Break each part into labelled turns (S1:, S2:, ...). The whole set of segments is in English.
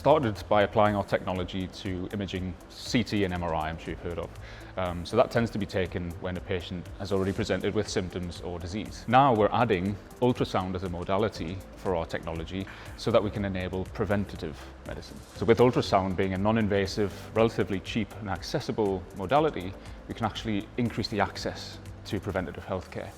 S1: started by applying our technology to imaging CT and MRI, I'm sure you've heard of. So that tends to be taken when a patient has already presented with symptoms or disease. Now we're adding ultrasound as a modality for our technology so that we can enable preventative medicine. So with ultrasound being a non-invasive, relatively cheap and accessible modality, we can actually increase the access to preventative healthcare.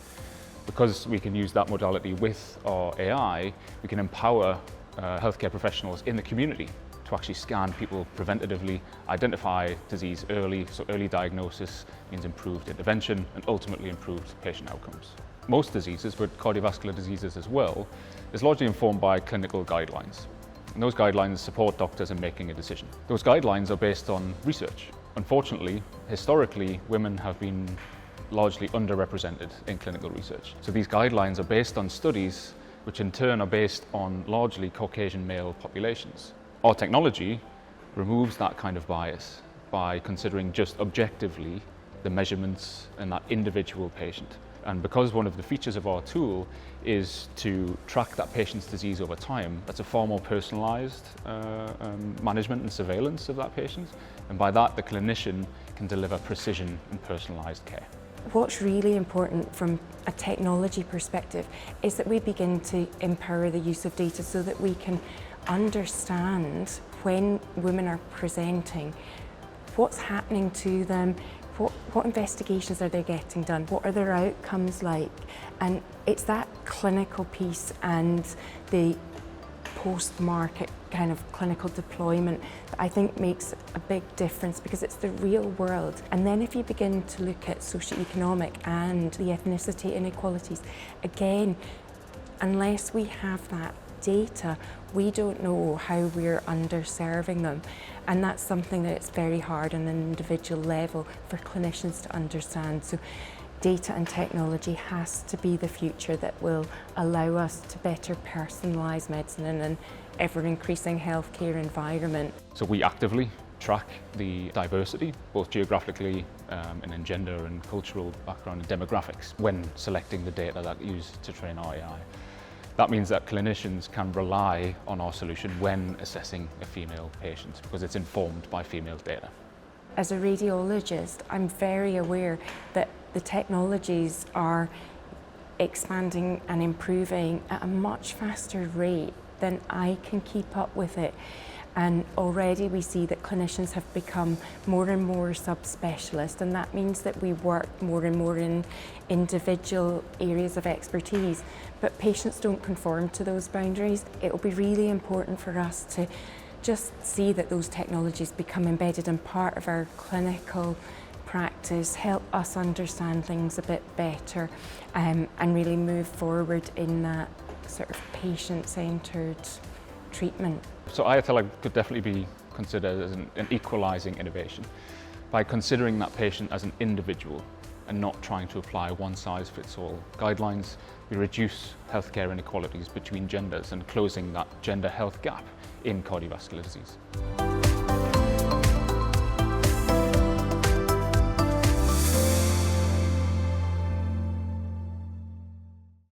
S1: Because we can use that modality with our AI, we can empower healthcare professionals in the community to actually scan people preventatively, identify disease early, so early diagnosis means improved intervention and ultimately improved patient outcomes. Most diseases, but cardiovascular diseases as well, is largely informed by clinical guidelines. And those guidelines support doctors in making a decision. Those guidelines are based on research. Unfortunately, historically, women have been largely underrepresented in clinical research. So these guidelines are based on studies which in turn are based on largely Caucasian male populations. Our technology removes that kind of bias by considering just objectively the measurements in that individual patient. And because one of the features of our tool is to track that patient's disease over time, that's a far more personalised management and surveillance of that patient. And by that, the clinician can deliver precision and personalised care.
S2: What's really important from a technology perspective is that we begin to empower the use of data so that we can understand when women are presenting, what's happening to them, what investigations are they getting done, what are their outcomes like, and it's that clinical piece and the post-market kind of clinical deployment that I think makes a big difference, because it's the real world. And then if you begin to look at socioeconomic and the ethnicity inequalities, again, unless we have that data, we don't know how we're underserving them. And that's something that it's very hard on an individual level for clinicians to understand. So data and technology has to be the future that will allow us to better personalise medicine in an ever-increasing healthcare environment.
S1: So we actively track the diversity, both geographically and in gender and cultural background and demographics, when selecting the data that we use to train our AI. That means that clinicians can rely on our solution when assessing a female patient, because it's informed by female data.
S2: As a radiologist, I'm very aware that the technologies are expanding and improving at a much faster rate than I can keep up with it. And already we see that clinicians have become more and more subspecialist, and that means that we work more and more in individual areas of expertise, but patients don't conform to those boundaries. It will be really important for us to just see that those technologies become embedded in part of our clinical practice, help us understand things a bit better, and really move forward in that sort of patient-centred treatment.
S1: So AIATELLA could definitely be considered as an equalising innovation. By considering that patient as an individual and not trying to apply one-size-fits-all guidelines, we reduce healthcare inequalities between genders and closing that gender health gap in cardiovascular disease.